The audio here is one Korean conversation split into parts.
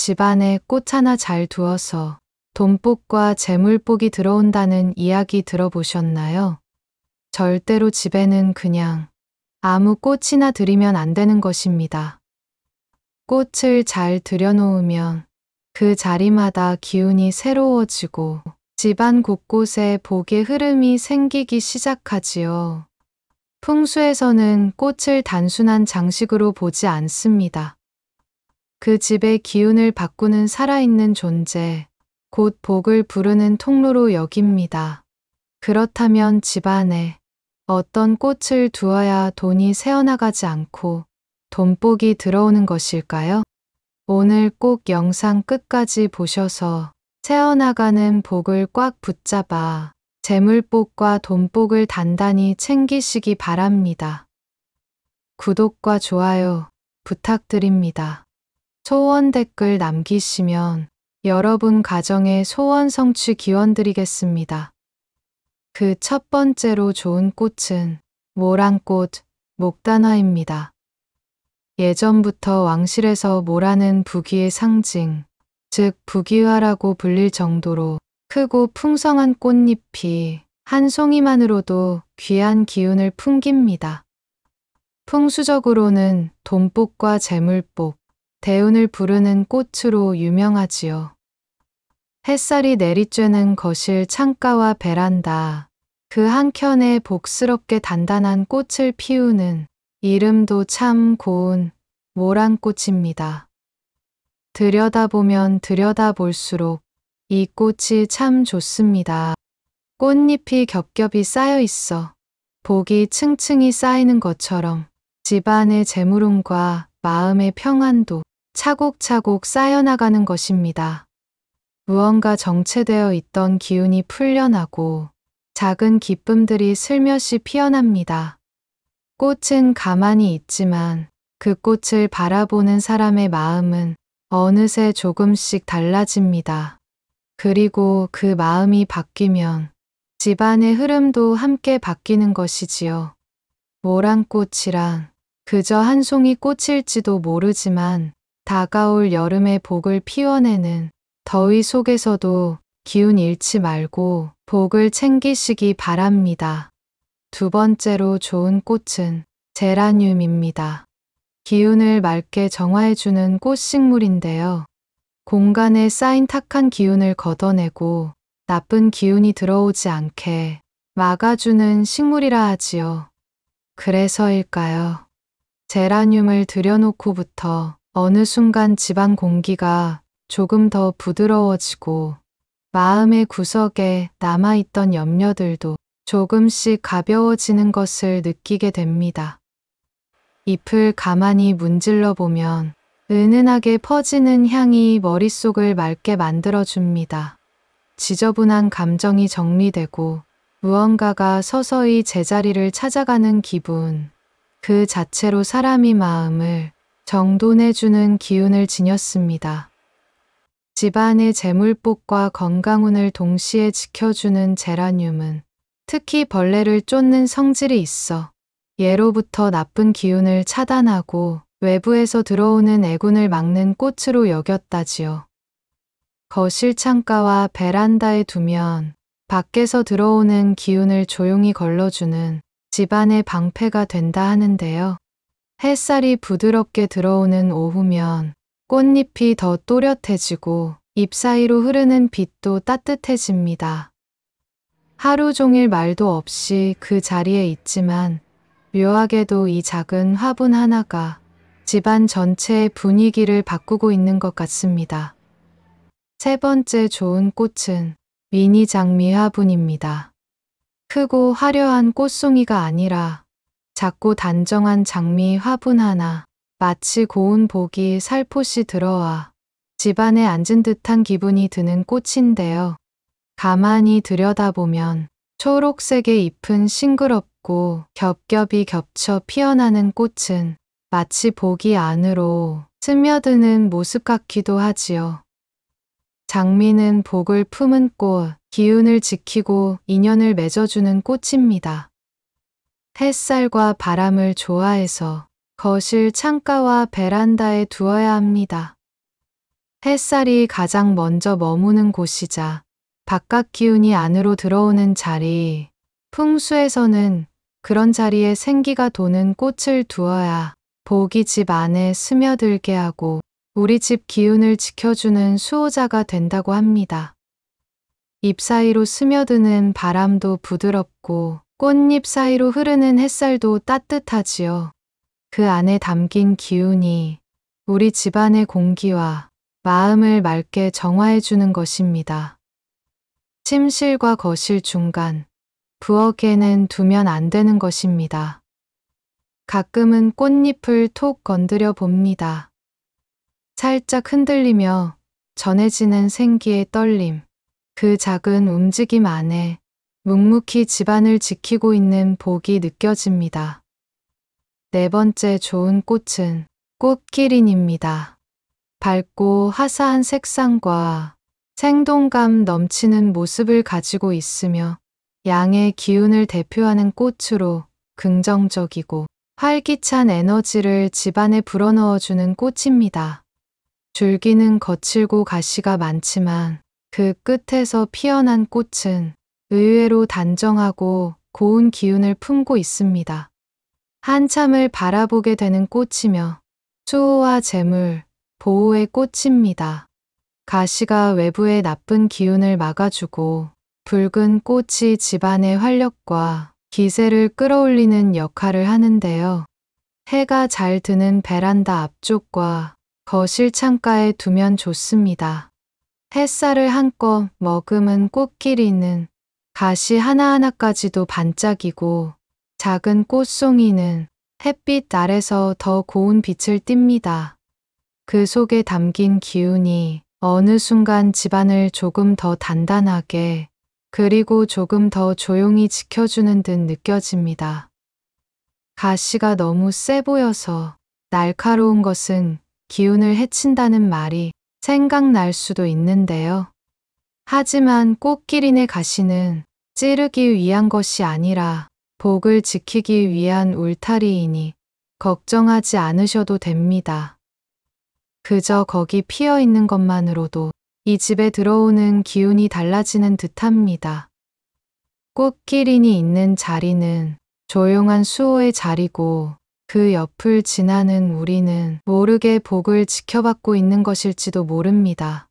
집안에 꽃 하나 잘 두어서 돈복과 재물복이 들어온다는 이야기 들어보셨나요? 절대로 집에는 그냥 아무 꽃이나 들이면 안 되는 것입니다. 꽃을 잘 들여놓으면 그 자리마다 기운이 새로워지고 집안 곳곳에 복의 흐름이 생기기 시작하지요. 풍수에서는 꽃을 단순한 장식으로 보지 않습니다. 그 집의 기운을 바꾸는 살아있는 존재, 곧 복을 부르는 통로로 여깁니다. 그렇다면 집안에 어떤 꽃을 두어야 돈이 새어나가지 않고 돈복이 들어오는 것일까요? 오늘 꼭 영상 끝까지 보셔서 새어나가는 복을 꽉 붙잡아 재물복과 돈복을 단단히 챙기시기 바랍니다. 구독과 좋아요 부탁드립니다. 소원 댓글 남기시면 여러분 가정의 소원 성취 기원드리겠습니다. 그 첫 번째로 좋은 꽃은 모란꽃, 목단화입니다. 예전부터 왕실에서 모란은 부귀의 상징, 즉 부귀화라고 불릴 정도로 크고 풍성한 꽃잎이 한 송이만으로도 귀한 기운을 풍깁니다. 풍수적으로는 돈복과 재물복, 대운을 부르는 꽃으로 유명하지요. 햇살이 내리쬐는 거실 창가와 베란다, 그 한켠에 복스럽게 단단한 꽃을 피우는 이름도 참 고운 모란꽃입니다. 들여다보면 들여다볼수록 이 꽃이 참 좋습니다. 꽃잎이 겹겹이 쌓여 있어 복이 층층이 쌓이는 것처럼 집안의 재물운과 마음의 평안도 차곡차곡 쌓여나가는 것입니다. 무언가 정체되어 있던 기운이 풀려나고 작은 기쁨들이 슬며시 피어납니다. 꽃은 가만히 있지만 그 꽃을 바라보는 사람의 마음은 어느새 조금씩 달라집니다. 그리고 그 마음이 바뀌면 집안의 흐름도 함께 바뀌는 것이지요. 모란꽃이란 그저 한 송이 꽃일지도 모르지만 다가올 여름의 복을 피워내는 더위 속에서도 기운 잃지 말고 복을 챙기시기 바랍니다. 두 번째로 좋은 꽃은 제라늄입니다. 기운을 맑게 정화해주는 꽃식물인데요. 공간에 쌓인 탁한 기운을 걷어내고 나쁜 기운이 들어오지 않게 막아주는 식물이라 하지요. 그래서일까요? 제라늄을 들여놓고부터 어느 순간 집안 공기가 조금 더 부드러워지고 마음의 구석에 남아있던 염려들도 조금씩 가벼워지는 것을 느끼게 됩니다. 잎을 가만히 문질러 보면 은은하게 퍼지는 향이 머릿속을 맑게 만들어줍니다. 지저분한 감정이 정리되고 무언가가 서서히 제자리를 찾아가는 기분, 그 자체로 사람의 마음을 정돈해주는 기운을 지녔습니다. 집안의 재물복과 건강운을 동시에 지켜주는 제라늄은 특히 벌레를 쫓는 성질이 있어 예로부터 나쁜 기운을 차단하고 외부에서 들어오는 애군을 막는 꽃으로 여겼다지요. 거실 창가와 베란다에 두면 밖에서 들어오는 기운을 조용히 걸러주는 집안의 방패가 된다 하는데요. 햇살이 부드럽게 들어오는 오후면 꽃잎이 더 또렷해지고 잎 사이로 흐르는 빛도 따뜻해집니다. 하루 종일 말도 없이 그 자리에 있지만 묘하게도 이 작은 화분 하나가 집안 전체의 분위기를 바꾸고 있는 것 같습니다. 세 번째 좋은 꽃은 미니 장미 화분입니다. 크고 화려한 꽃송이가 아니라 작고 단정한 장미 화분 하나, 마치 고운 복이 살포시 들어와 집안에 앉은 듯한 기분이 드는 꽃인데요. 가만히 들여다보면 초록색의 잎은 싱그럽고 겹겹이 겹쳐 피어나는 꽃은 마치 복이 안으로 스며드는 모습 같기도 하지요. 장미는 복을 품은 꽃, 기운을 지키고 인연을 맺어주는 꽃입니다. 햇살과 바람을 좋아해서 거실 창가와 베란다에 두어야 합니다. 햇살이 가장 먼저 머무는 곳이자 바깥 기운이 안으로 들어오는 자리. 풍수에서는 그런 자리에 생기가 도는 꽃을 두어야 복이 집 안에 스며들게 하고 우리 집 기운을 지켜주는 수호자가 된다고 합니다. 잎 사이로 스며드는 바람도 부드럽고 꽃잎 사이로 흐르는 햇살도 따뜻하지요. 그 안에 담긴 기운이 우리 집안의 공기와 마음을 맑게 정화해주는 것입니다. 침실과 거실 중간, 부엌에는 두면 안 되는 것입니다. 가끔은 꽃잎을 톡 건드려 봅니다. 살짝 흔들리며 전해지는 생기의 떨림, 그 작은 움직임 안에 묵묵히 집안을 지키고 있는 복이 느껴집니다. 네 번째 좋은 꽃은 꽃기린입니다. 밝고 화사한 색상과 생동감 넘치는 모습을 가지고 있으며 양의 기운을 대표하는 꽃으로 긍정적이고 활기찬 에너지를 집안에 불어넣어주는 꽃입니다. 줄기는 거칠고 가시가 많지만 그 끝에서 피어난 꽃은 의외로 단정하고 고운 기운을 품고 있습니다. 한참을 바라보게 되는 꽃이며 수호와 재물, 보호의 꽃입니다. 가시가 외부의 나쁜 기운을 막아주고 붉은 꽃이 집안의 활력과 기세를 끌어올리는 역할을 하는데요. 해가 잘 드는 베란다 앞쪽과 거실 창가에 두면 좋습니다. 햇살을 한껏 머금은 꽃기린은 가시 하나하나까지도 반짝이고 작은 꽃송이는 햇빛 아래서 더 고운 빛을 띱니다. 그 속에 담긴 기운이 어느 순간 집안을 조금 더 단단하게 그리고 조금 더 조용히 지켜주는 듯 느껴집니다. 가시가 너무 세 보여서 날카로운 것은 기운을 해친다는 말이 생각날 수도 있는데요. 하지만 꽃기린의 가시는 찌르기 위한 것이 아니라 복을 지키기 위한 울타리이니 걱정하지 않으셔도 됩니다. 그저 거기 피어 있는 것만으로도 이 집에 들어오는 기운이 달라지는 듯합니다. 꽃기린이 있는 자리는 조용한 수호의 자리고 그 옆을 지나는 우리는 모르게 복을 지켜받고 있는 것일지도 모릅니다.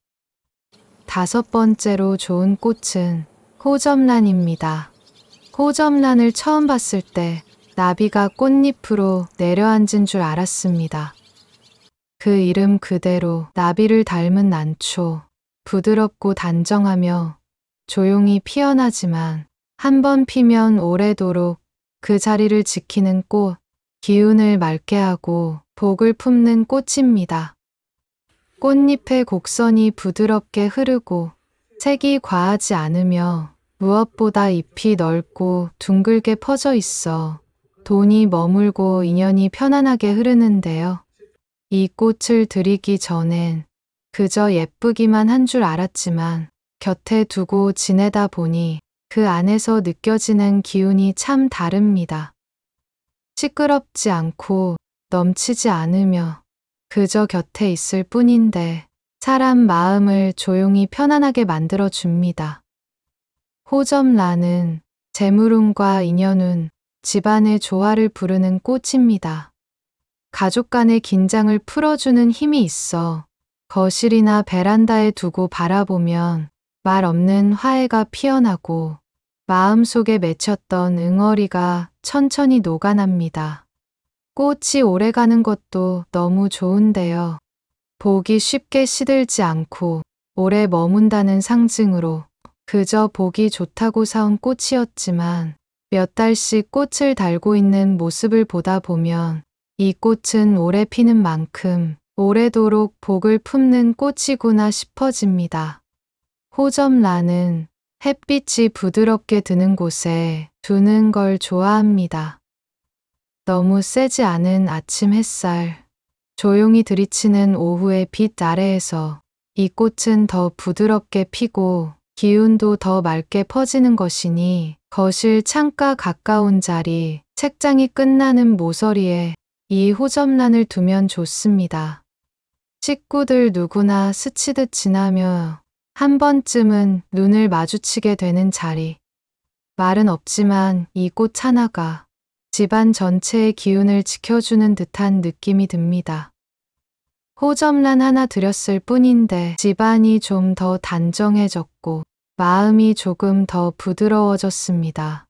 다섯 번째로 좋은 꽃은 호접란입니다. 호접란을 처음 봤을 때 나비가 꽃잎으로 내려앉은 줄 알았습니다. 그 이름 그대로 나비를 닮은 난초, 부드럽고 단정하며 조용히 피어나지만 한 번 피면 오래도록 그 자리를 지키는 꽃, 기운을 맑게 하고 복을 품는 꽃입니다. 꽃잎의 곡선이 부드럽게 흐르고 색이 과하지 않으며 무엇보다 잎이 넓고 둥글게 퍼져 있어 돈이 머물고 인연이 편안하게 흐르는데요. 이 꽃을 들이기 전엔 그저 예쁘기만 한 줄 알았지만 곁에 두고 지내다 보니 그 안에서 느껴지는 기운이 참 다릅니다. 시끄럽지 않고 넘치지 않으며 그저 곁에 있을 뿐인데 사람 마음을 조용히 편안하게 만들어 줍니다. 호접란은 재물운과 인연운, 집안의 조화를 부르는 꽃입니다. 가족 간의 긴장을 풀어주는 힘이 있어 거실이나 베란다에 두고 바라보면 말 없는 화해가 피어나고 마음속에 맺혔던 응어리가 천천히 녹아납니다. 꽃이 오래가는 것도 너무 좋은데요. 복이 쉽게 시들지 않고 오래 머문다는 상징으로 그저 보기 좋다고 사온 꽃이었지만 몇 달씩 꽃을 달고 있는 모습을 보다 보면 이 꽃은 오래 피는 만큼 오래도록 복을 품는 꽃이구나 싶어집니다. 호접란은 햇빛이 부드럽게 드는 곳에 두는 걸 좋아합니다. 너무 세지 않은 아침 햇살, 조용히 들이치는 오후의 빛 아래에서 이 꽃은 더 부드럽게 피고 기운도 더 맑게 퍼지는 것이니 거실 창가 가까운 자리, 책장이 끝나는 모서리에 이 호접란을 두면 좋습니다. 식구들 누구나 스치듯 지나며 한 번쯤은 눈을 마주치게 되는 자리. 말은 없지만 이 꽃 하나가 집안 전체의 기운을 지켜주는 듯한 느낌이 듭니다. 호접란 하나 드렸을 뿐인데 집안이 좀 더 단정해졌고 마음이 조금 더 부드러워졌습니다.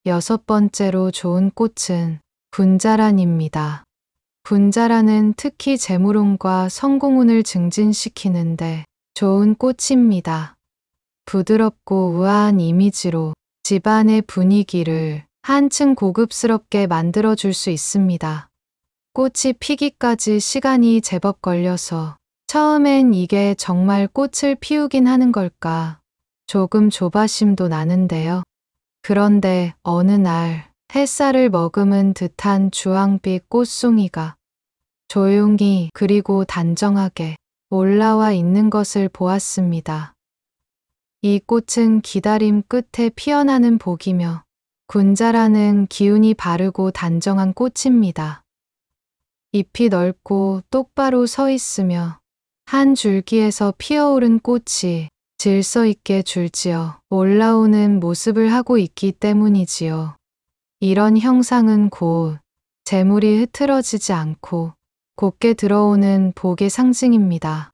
6번째로 좋은 꽃은 분자란입니다. 분자란은 특히 재물운과 성공운을 증진시키는데 좋은 꽃입니다. 부드럽고 우아한 이미지로 집안의 분위기를 한층 고급스럽게 만들어줄 수 있습니다. 꽃이 피기까지 시간이 제법 걸려서 처음엔 이게 정말 꽃을 피우긴 하는 걸까 조금 조바심도 나는데요. 그런데 어느 날 햇살을 머금은 듯한 주황빛 꽃송이가 조용히 그리고 단정하게 올라와 있는 것을 보았습니다. 이 꽃은 기다림 끝에 피어나는 복이며 분자라는 기운이 바르고 단정한 꽃입니다. 잎이 넓고 똑바로 서 있으며 한 줄기에서 피어오른 꽃이 질서 있게 줄지어 올라오는 모습을 하고 있기 때문이지요. 이런 형상은 곧 재물이 흐트러지지 않고 곱게 들어오는 복의 상징입니다.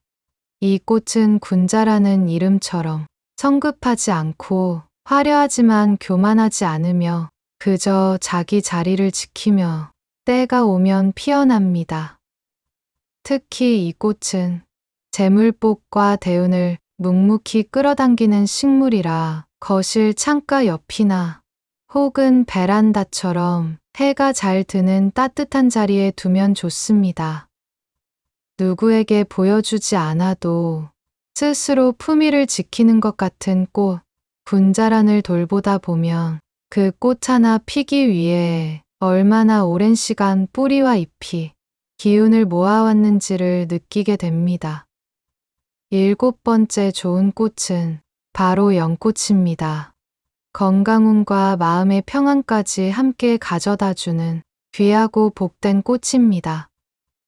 이 꽃은 군자라는 이름처럼 성급하지 않고 화려하지만 교만하지 않으며 그저 자기 자리를 지키며 때가 오면 피어납니다. 특히 이 꽃은 재물복과 대운을 묵묵히 끌어당기는 식물이라 거실 창가 옆이나 혹은 베란다처럼 해가 잘 드는 따뜻한 자리에 두면 좋습니다. 누구에게 보여주지 않아도 스스로 품위를 지키는 것 같은 꽃, 분자란을 돌보다 보면 그 꽃 하나 피기 위해 얼마나 오랜 시간 뿌리와 잎이 기운을 모아왔는지를 느끼게 됩니다. 7번째 좋은 꽃은 바로 연꽃입니다. 건강운과 마음의 평안까지 함께 가져다주는 귀하고 복된 꽃입니다.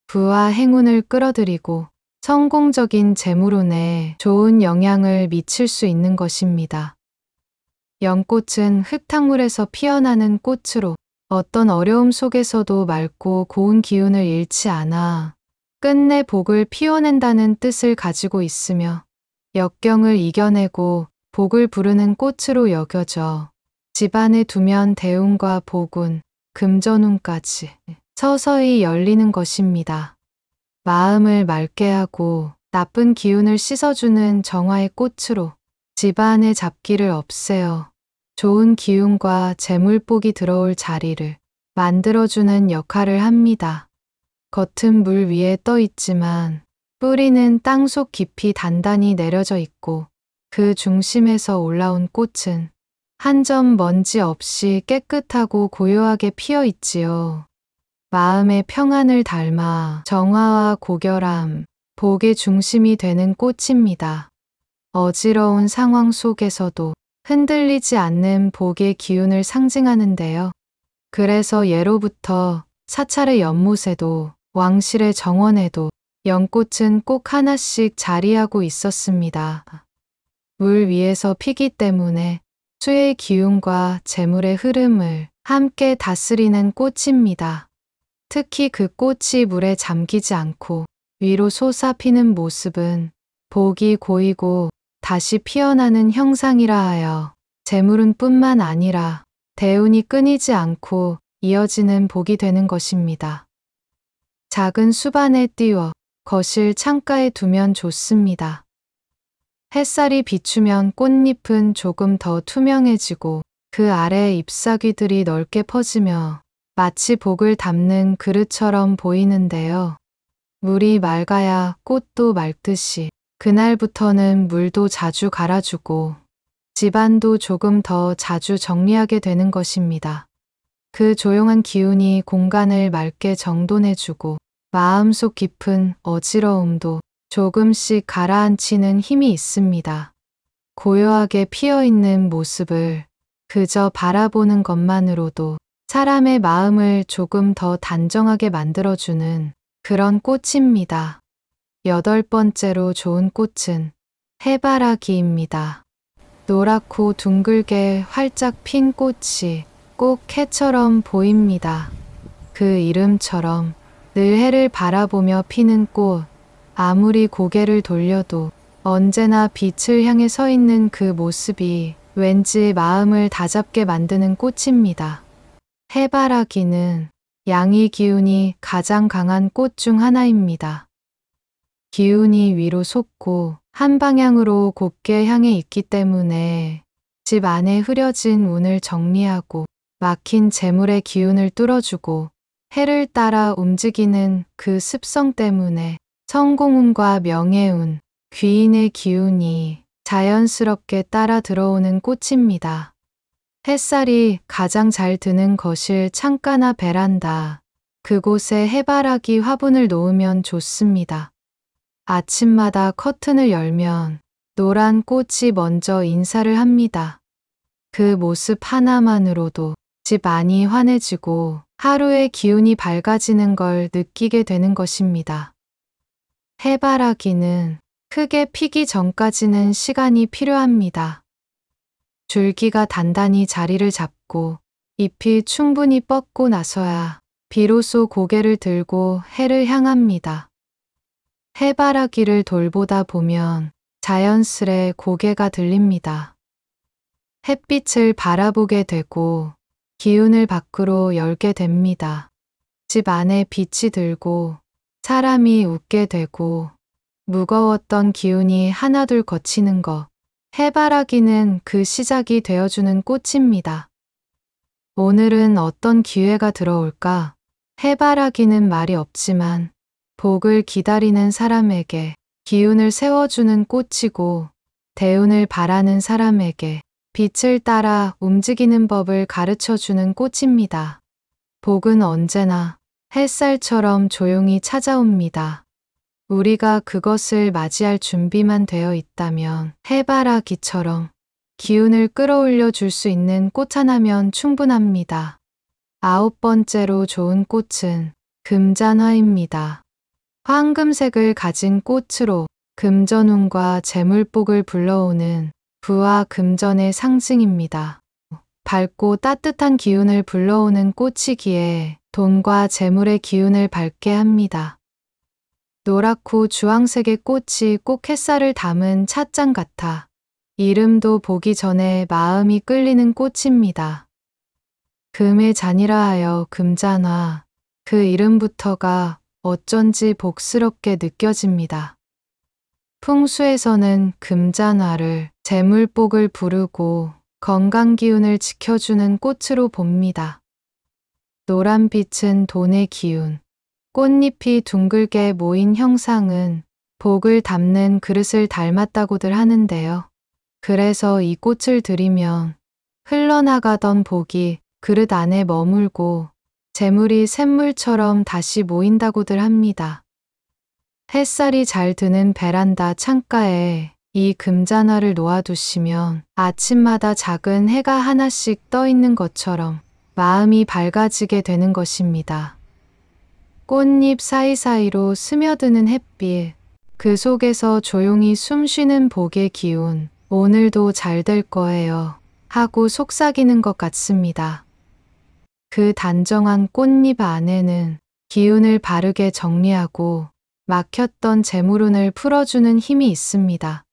부와 행운을 끌어들이고 성공적인 재물운에 좋은 영향을 미칠 수 있는 것입니다. 연꽃은 흙탕물에서 피어나는 꽃으로 어떤 어려움 속에서도 맑고 고운 기운을 잃지 않아 끝내 복을 피워낸다는 뜻을 가지고 있으며 역경을 이겨내고 복을 부르는 꽃으로 여겨져 집안에 두면 대운과 복운, 금전운까지 서서히 열리는 것입니다. 마음을 맑게 하고 나쁜 기운을 씻어주는 정화의 꽃으로 집안의 잡기를 없애어 좋은 기운과 재물복이 들어올 자리를 만들어주는 역할을 합니다. 겉은 물 위에 떠 있지만 뿌리는 땅속 깊이 단단히 내려져 있고 그 중심에서 올라온 꽃은 한 점 먼지 없이 깨끗하고 고요하게 피어 있지요. 마음의 평안을 닮아 정화와 고결함, 복의 중심이 되는 꽃입니다. 어지러운 상황 속에서도 흔들리지 않는 복의 기운을 상징하는데요. 그래서 예로부터 사찰의 연못에도 왕실의 정원에도 연꽃은 꼭 하나씩 자리하고 있었습니다. 물 위에서 피기 때문에 수의 기운과 재물의 흐름을 함께 다스리는 꽃입니다. 특히 그 꽃이 물에 잠기지 않고 위로 솟아 피는 모습은 복이 고이고 다시 피어나는 형상이라 하여 재물은 뿐만 아니라 대운이 끊이지 않고 이어지는 복이 되는 것입니다. 작은 수반에 띄워 거실 창가에 두면 좋습니다. 햇살이 비추면 꽃잎은 조금 더 투명해지고 그 아래 잎사귀들이 넓게 퍼지며 마치 복을 담는 그릇처럼 보이는데요. 물이 맑아야 꽃도 맑듯이 그날부터는 물도 자주 갈아주고 집안도 조금 더 자주 정리하게 되는 것입니다. 그 조용한 기운이 공간을 맑게 정돈해주고 마음속 깊은 어지러움도 조금씩 가라앉히는 힘이 있습니다. 고요하게 피어있는 모습을 그저 바라보는 것만으로도 사람의 마음을 조금 더 단정하게 만들어주는 그런 꽃입니다. 8번째로 좋은 꽃은 해바라기입니다. 노랗고 둥글게 활짝 핀 꽃이 꼭 해처럼 보입니다. 그 이름처럼 늘 해를 바라보며 피는 꽃, 아무리 고개를 돌려도 언제나 빛을 향해 서 있는 그 모습이 왠지 마음을 다잡게 만드는 꽃입니다. 해바라기는 양의 기운이 가장 강한 꽃 중 하나입니다. 기운이 위로 솟고 한 방향으로 곱게 향해 있기 때문에 집 안에 흐려진 운을 정리하고 막힌 재물의 기운을 뚫어주고 해를 따라 움직이는 그 습성 때문에 성공운과 명예운, 귀인의 기운이 자연스럽게 따라 들어오는 꽃입니다. 햇살이 가장 잘 드는 거실 창가나 베란다, 그곳에 해바라기 화분을 놓으면 좋습니다. 아침마다 커튼을 열면 노란 꽃이 먼저 인사를 합니다. 그 모습 하나만으로도 집 안이 환해지고 하루의 기운이 밝아지는 걸 느끼게 되는 것입니다. 해바라기는 크게 피기 전까지는 시간이 필요합니다. 줄기가 단단히 자리를 잡고 잎이 충분히 뻗고 나서야 비로소 고개를 들고 해를 향합니다. 해바라기를 돌보다 보면 자연스레 고개가 들립니다. 햇빛을 바라보게 되고 기운을 밖으로 열게 됩니다. 집 안에 빛이 들고 사람이 웃게 되고 무거웠던 기운이 하나둘 걷히는 것. 해바라기는 그 시작이 되어주는 꽃입니다. 오늘은 어떤 기회가 들어올까? 해바라기는 말이 없지만 복을 기다리는 사람에게 기운을 세워주는 꽃이고 대운을 바라는 사람에게 빛을 따라 움직이는 법을 가르쳐주는 꽃입니다. 복은 언제나 햇살처럼 조용히 찾아옵니다. 우리가 그것을 맞이할 준비만 되어 있다면 해바라기처럼 기운을 끌어올려 줄 수 있는 꽃 하나면 충분합니다. 9번째로 좋은 꽃은 금잔화입니다. 황금색을 가진 꽃으로 금전운과 재물복을 불러오는 부와 금전의 상징입니다. 밝고 따뜻한 기운을 불러오는 꽃이기에 돈과 재물의 기운을 밝게 합니다. 노랗고 주황색의 꽃이 꼭 햇살을 담은 찻잔 같아 이름도 보기 전에 마음이 끌리는 꽃입니다. 금의 잔이라 하여 금잔화, 그 이름부터가 어쩐지 복스럽게 느껴집니다. 풍수에서는 금잔화를 재물복을 부르고 건강기운을 지켜주는 꽃으로 봅니다. 노란빛은 돈의 기운, 꽃잎이 둥글게 모인 형상은 복을 담는 그릇을 닮았다고들 하는데요. 그래서 이 꽃을 들이면 흘러나가던 복이 그릇 안에 머물고 재물이 샘물처럼 다시 모인다고들 합니다. 햇살이 잘 드는 베란다 창가에 이 금잔화를 놓아두시면 아침마다 작은 해가 하나씩 떠 있는 것처럼 마음이 밝아지게 되는 것입니다. 꽃잎 사이사이로 스며드는 햇빛, 그 속에서 조용히 숨쉬는 복의 기운, 오늘도 잘 될 거예요 하고 속삭이는 것 같습니다. 그 단정한 꽃잎 안에는 기운을 바르게 정리하고 막혔던 재물운을 풀어주는 힘이 있습니다.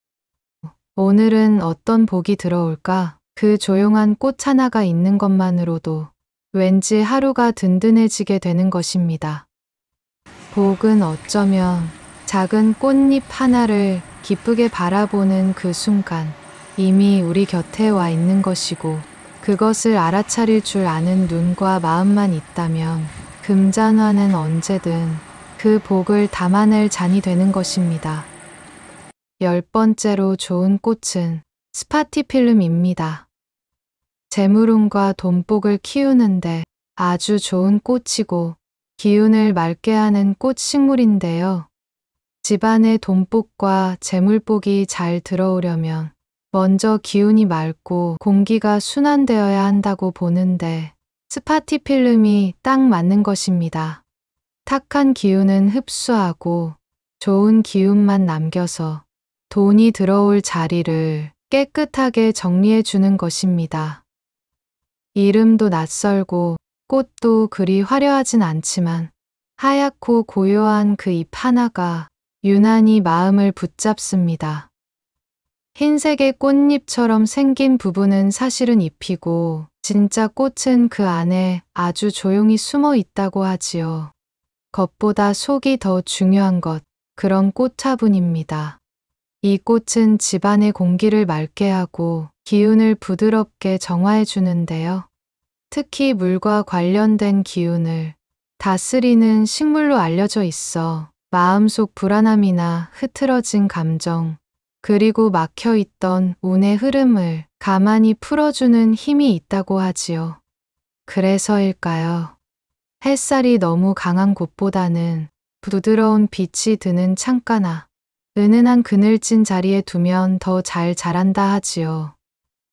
오늘은 어떤 복이 들어올까? 그 조용한 꽃 하나가 있는 것만으로도 왠지 하루가 든든해지게 되는 것입니다. 복은 어쩌면 작은 꽃잎 하나를 기쁘게 바라보는 그 순간 이미 우리 곁에 와 있는 것이고 그것을 알아차릴 줄 아는 눈과 마음만 있다면 금잔화는 언제든 그 복을 담아낼 잔이 되는 것입니다. 10번째로 좋은 꽃은 스파티필름입니다. 재물운과 돈복을 키우는데 아주 좋은 꽃이고 기운을 맑게 하는 꽃식물인데요. 집안에 돈복과 재물복이 잘 들어오려면 먼저 기운이 맑고 공기가 순환되어야 한다고 보는데 스파티필름이 딱 맞는 것입니다. 탁한 기운은 흡수하고 좋은 기운만 남겨서 돈이 들어올 자리를 깨끗하게 정리해 주는 것입니다. 이름도 낯설고 꽃도 그리 화려하진 않지만 하얗고 고요한 그 잎 하나가 유난히 마음을 붙잡습니다. 흰색의 꽃잎처럼 생긴 부분은 사실은 잎이고 진짜 꽃은 그 안에 아주 조용히 숨어 있다고 하지요. 겉보다 속이 더 중요한 것, 그런 꽃화분입니다. 이 꽃은 집안의 공기를 맑게 하고 기운을 부드럽게 정화해 주는데요. 특히 물과 관련된 기운을 다스리는 식물로 알려져 있어 마음속 불안함이나 흐트러진 감정, 그리고 막혀있던 운의 흐름을 가만히 풀어주는 힘이 있다고 하지요. 그래서일까요? 햇살이 너무 강한 곳보다는 부드러운 빛이 드는 창가나 은은한 그늘진 자리에 두면 더 잘 자란다 하지요.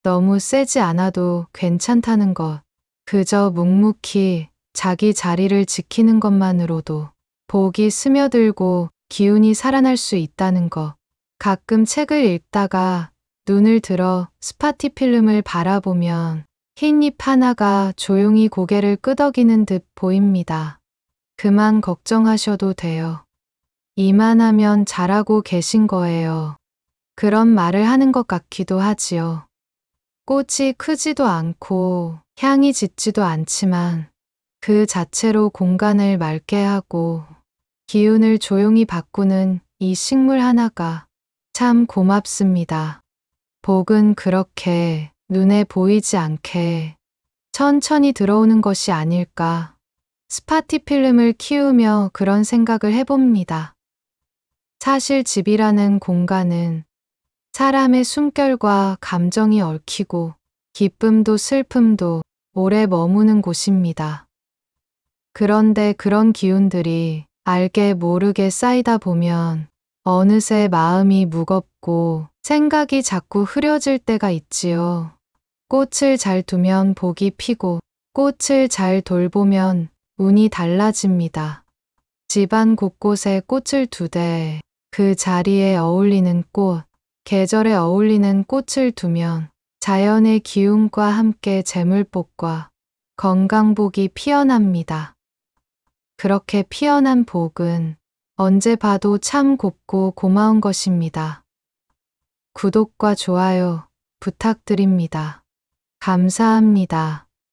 너무 세지 않아도 괜찮다는 것, 그저 묵묵히 자기 자리를 지키는 것만으로도 복이 스며들고 기운이 살아날 수 있다는 것. 가끔 책을 읽다가 눈을 들어 스파티 필름을 바라보면 흰 잎 하나가 조용히 고개를 끄덕이는 듯 보입니다. 그만 걱정하셔도 돼요. 이만하면 잘하고 계신 거예요. 그런 말을 하는 것 같기도 하지요. 꽃이 크지도 않고 향이 짙지도 않지만 그 자체로 공간을 맑게 하고 기운을 조용히 바꾸는 이 식물 하나가 참 고맙습니다. 복은 그렇게 눈에 보이지 않게 천천히 들어오는 것이 아닐까. 스파티 필름을 키우며 그런 생각을 해봅니다. 사실 집이라는 공간은 사람의 숨결과 감정이 얽히고 기쁨도 슬픔도 오래 머무는 곳입니다. 그런데 그런 기운들이 알게 모르게 쌓이다 보면 어느새 마음이 무겁고 생각이 자꾸 흐려질 때가 있지요. 꽃을 잘 두면 복이 피고 꽃을 잘 돌보면 운이 달라집니다. 집안 곳곳에 꽃을 두되 그 자리에 어울리는 꽃, 계절에 어울리는 꽃을 두면 자연의 기운과 함께 재물복과 건강복이 피어납니다. 그렇게 피어난 복은 언제 봐도 참 곱고 고마운 것입니다. 구독과 좋아요 부탁드립니다. 감사합니다.